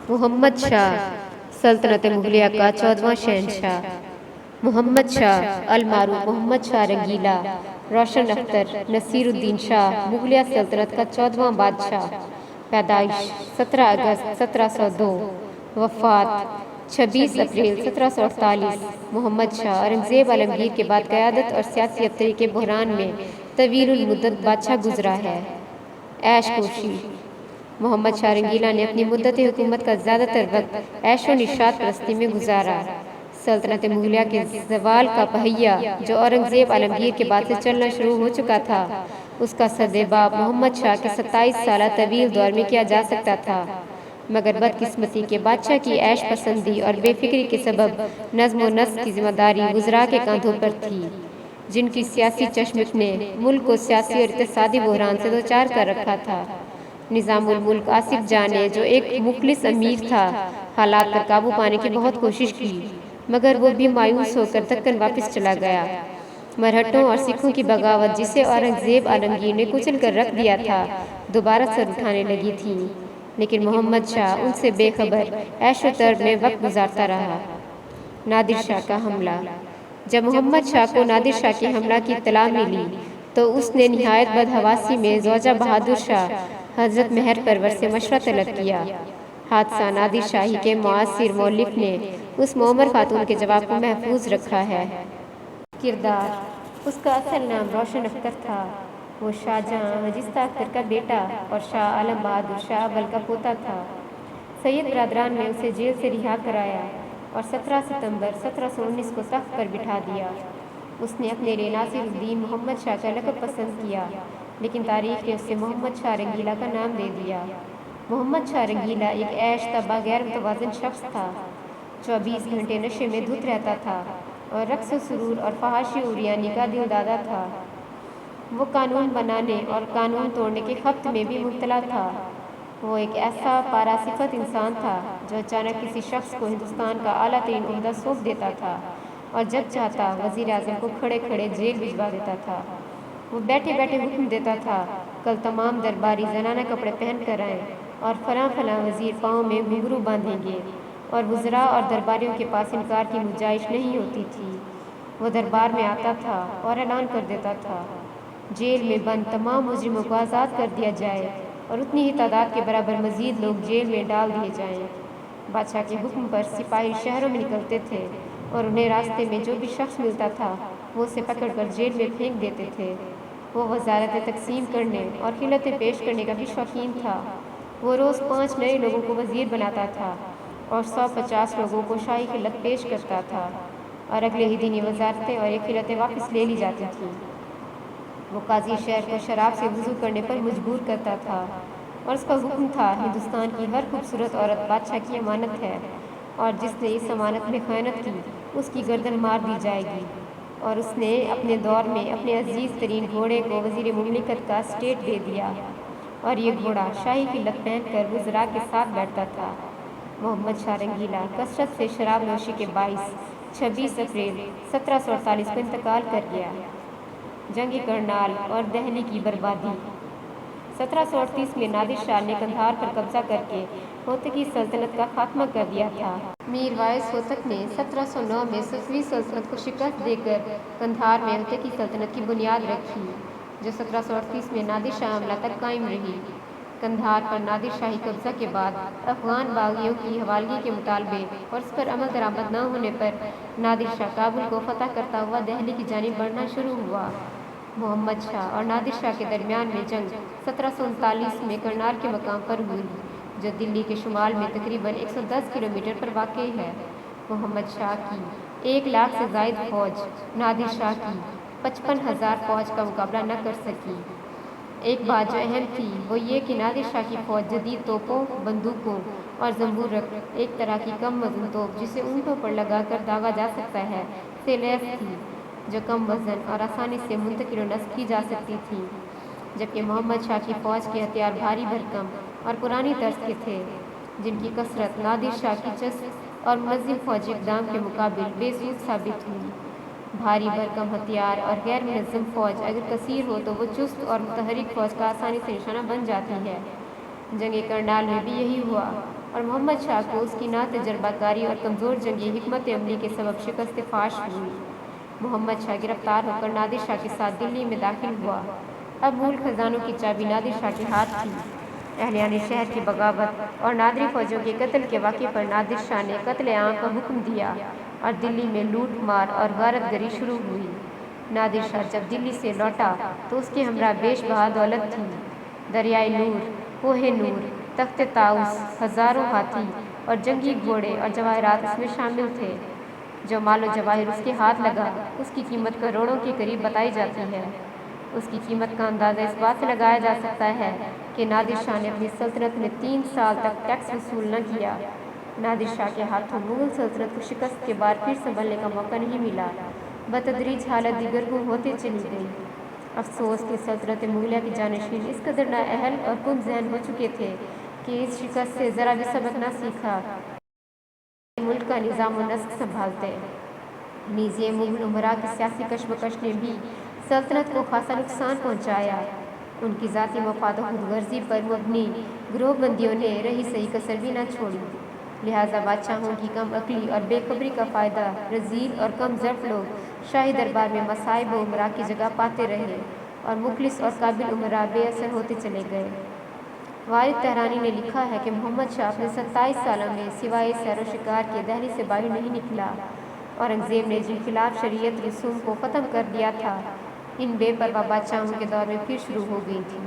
محمد شاہ سلطنت مغلیہ کا 14واں شہنشاہ۔ محمد شاہ المعروف محمد شاہ رنگیلا روشن اختر نصیر الدین شاہ مغلیہ سلطنت کا 14واں بادشاہ۔ پیدائش 17 اگست 1702، وفات 26 اپریل 1748۔ محمد شاہ اورنگزیب عالمگیر کے بعد قیادت اور سیاسی ابتری کے بحران میں طویل المدت بادشاہ گزرا ہے۔ عیش کوشی محمد شاہ رنگیلا نے اپنی مدت حکومت کا زیادہ تر وقت عیش و نشاط پرستی میں گزارا۔ سلطنت مغلیہ کے زوال کا پہیہ جو اورنگزیب عالمگیر کے بعد سے چلنا شروع ہو چکا تھا، اس کا سدباب محمد شاہ کے 27 سالہ طویل دور میں کیا جا سکتا تھا، مگر بدقسمتی کے بادشاہ کی عیش پسندی اور بے فکری کے سبب نظم و نسق کی ذمہ داری وزراء کے کاندھوں پر تھی، جن کی سیاسی چشمش نے ملک کو سیاسی اور اقتصادی بحران سے دوچار کر رکھا تھا۔ نظام الملک آصف جاہ نے، جو ایک مخلص امیر تھا، حالات پر قابو پانے کی بہت کوشش کی، مگر وہ بھی مایوس ہو کر دکن واپس چلا گیا۔ مرہٹوں اور سکھوں کی بغاوت، جسے اورنگزیب عالمگیر نے کچل کر رکھ دیا تھا، دوبارہ سر اٹھانے لگی تھی، لیکن محمد شاہ ان سے بے خبر عیش و طرب میں وقت گزارتا رہا۔ نادر شاہ کا حملہ جب محمد شاہ کو نادر شاہ کے حملہ کی اطلاع ملی تو اس نے نہایت بدحواسی میں زوجہ بہادر شاہ حضرت مہر پرور سے مشورہ طلب کیا۔ حادثہ نادر شاہی کے معاصر مؤلف نے اس معمر خاتون کے جواب کو محفوظ رکھا ہے۔ کردار: اس کا اصل نام روشن اختر تھا۔ وہ شاہجہاں وجیستہ اختر کا بیٹا اور شاہ عالم بہادر شاہ اول کا پوتا تھا۔ سید برادران نے اسے جیل سے رہا کرایا اور 17 ستمبر 1719 کو تخت پر بٹھا دیا۔ اس نے اپنے لیے ناصر الدین محمد شاہ کا لقب پسند کیا، لیکن تاریخ نے اسے محمد شاہ رنگیلا کا نام دے دیا۔ محمد شاہ رنگیلا ایک عیش طبع غیر متوازن شخص تھا۔ 24 گھنٹے نشے میں دھت رہتا تھا اور رقص و سرور اور فحاشی عریانی کا دل دادا تھا۔ وہ قانون بنانے اور قانون توڑنے کے خبط میں بھی مبتلا تھا۔ وہ ایک ایسا پاراسفت انسان تھا جو اچانک کسی شخص کو ہندوستان کا اعلیٰ ترین عہدہ سونپ دیتا تھا اور جب چاہتا وزیر اعظم کو کھڑے کھڑے جیل بھجوا دیتا تھا۔ وہ بیٹھے بیٹھے حکم دیتا تھا، کل تمام درباری زنانہ کپڑے پہن کر آئیں اور فلاں فلاں وزیر پاؤں میں گھنگرو باندھیں گے، اور وزراء اور درباریوں کے پاس انکار کی گنجائش نہیں ہوتی تھی۔ وہ دربار میں آتا تھا اور اعلان کر دیتا تھا، جیل میں بند تمام مجرموں کو آزاد کر دیا جائے اور اتنی ہی تعداد کے برابر مزید لوگ جیل میں ڈال دیے جائیں۔ بادشاہ کے حکم پر سپاہی شہروں میں نکلتے تھے اور انہیں راستے میں جو بھی شخص ملتا تھا وہ اسے پکڑ کر جیل میں پھینک دیتے تھے۔ وہ وزارتیں تقسیم کرنے اور خلعتیں پیش کرنے کا بھی شوقین تھا۔ وہ روز 5 نئے لوگوں کو وزیر بناتا تھا اور 150 لوگوں کو شاہی خلعت پیش کرتا تھا، اور اگلے ہی دن یہ وزارتیں اور یہ خلعتیں واپس لے لی جاتی تھیں۔ وہ قاضی شہر کو شراب سے وضو کرنے پر مجبور کرتا تھا، اور اس کا حکم تھا، ہندوستان کی ہر خوبصورت عورت بادشاہ کی امانت ہے، اور جس نے اس امانت میں خیانت کی اس کی گردن مار دی جائے گی۔ اور اس نے اپنے دور میں اپنے عزیز ترین گھوڑے کو وزیر مملکت کا اسٹیٹ دے دیا، اور یہ گھوڑا شاہی خلعت پہن کر وزراء کے ساتھ بیٹھتا تھا۔ محمد شاہ رنگیلا کثرت سے شراب نوشی کے باعث 26 اپریل 1748 کو انتقال کر گیا۔ جنگ کرنال اور دہلی کی بربادی 1738 میں نادر شاہ نے قندھار پر قبضہ کر کے ہوتکی سلطنت کا خاتمہ کر دیا تھا۔ میر وائس ہوتک نے 1709 میں صفوی سلطنت کو شکست دے کر قندھار میں ہوتکی سلطنت کی بنیاد رکھی، جو 1738 میں نادر شاہ حملہ تک قائم رہی۔ قندھار پر نادر شاہی قبضہ کے بعد افغان باغیوں کی حوالگی کے مطالبے اور اس پر عمل درآمد نہ ہونے پر نادر شاہ کابل کو فتح کرتا ہوا دہلی کی جانب بڑھنا شروع ہوا۔ محمد شاہ اور نادر شاہ کے درمیان میں جنگ 1739 میں کرنال کے مقام پر ہوئی، جو دلی کے شمال میں تقریباً 110 کلومیٹر پر واقع ہے۔ محمد شاہ کی 1 لاکھ سے زائد فوج نادر شاہ کی 55,000 فوج کا مقابلہ نہ کر سکی۔ ایک بات جو اہم تھی وہ یہ کہ نادر شاہ کی فوج جدید توپوں، بندوقوں اور زمبورک، ایک طرح کی کم وزن توپ جسے اونٹوں پر لگا کر داغا جا سکتا ہے، سے لیس تھی، جو کم وزن اور آسانی سے منتقل و نصب کی جا سکتی تھی، جبکہ محمد شاہ کی فوج کے ہتھیار بھاری بھرکم اور پرانی طرز کے تھے، جن کی کثرت نادر شاہ کی چست اور منظم فوجی اقدام کے مقابل بے سود ثابت ہوئی۔ بھاری بھرکم ہتھیار اور غیر منظم فوج اگر کثیر ہو تو وہ چست اور متحرک فوج کا آسانی سے نشانہ بن جاتی ہے۔ جنگ کرنال میں بھی یہی ہوا، اور محمد شاہ کو اس کی ناتجربہ کاری اور کمزور جنگی حکمت عملی کے سبب شکست فاش ہوئی۔ محمد شاہ گرفتار ہو کر نادر شاہ کے ساتھ دلی میں داخل ہوا۔ اب مول خزانوں کی چابی نادر شاہ کے ہاتھ تھی۔ اہلیان شہر کی بغاوت اور نادری فوجوں کے قتل کے واقعے پر نادر شاہ نے قتل عام کا حکم دیا اور دلی میں لوٹ مار اور غارت گری شروع ہوئی۔ نادر شاہ جب دلی سے لوٹا تو اس کے ہمراہ بیش بہا دولت تھی۔ دریائے نور، کوہ نور، تخت طاؤس، ہزاروں ہاتھی اور جنگی گھوڑے اور جواہرات اس میں شامل تھے۔ جو مال و جواہر اس کے ہاتھ لگا اس کی قیمت کروڑوں کے قریب بتائی جاتی ہے۔ اس کی قیمت کا اندازہ اس بات سے لگایا جا سکتا ہے کہ نادر شاہ نے اپنی سلطنت میں 3 سال تک ٹیکس وصول نہ کیا۔ نادر شاہ کے ہاتھوں مغل سلطنت کو شکست کے بعد پھر سنبھلنے کا موقع نہیں ملا۔ بتدریج حالت دیگرگوں ہوتی چلی گئی۔ افسوس کہ سلطنت مغلیہ کے جانشین اس قدر نااہل اور کم ذہن ہو چکے تھے کہ اس شکست سے ذرا بھی سبق نہ سیکھا ملک کا نظام و نسق سنبھالتے۔ نیز یہ مغل امراء کی سیاسی کشمکش نے بھی سلطنت کو خاصا نقصان پہنچایا۔ ان کی ذاتی مفاد و خود غرضی پر مبنی گروہ بندیوں نے رہی صحیح کسر بھی نہ چھوڑی۔ لہٰذا بادشاہوں کی کم عقلی اور بے خبری کا فائدہ رذیل اور کم ظرف لوگ شاہی دربار میں مصائب و امراء کی جگہ پاتے رہے اور مخلص اور قابل امراء بے اثر ہوتے چلے گئے۔ والد تہرانی نے لکھا ہے کہ محمد شاہ اپنے 27 سالوں میں سوائے سیر و شکار کے دہلی سے باہر نہیں نکلا۔ اورنگزیب نے جن خلاف شریعت رسوم کو ختم کر دیا تھا، ان بے پرواہ بادشاہوں کے دور میں پھر شروع ہو گئی تھی۔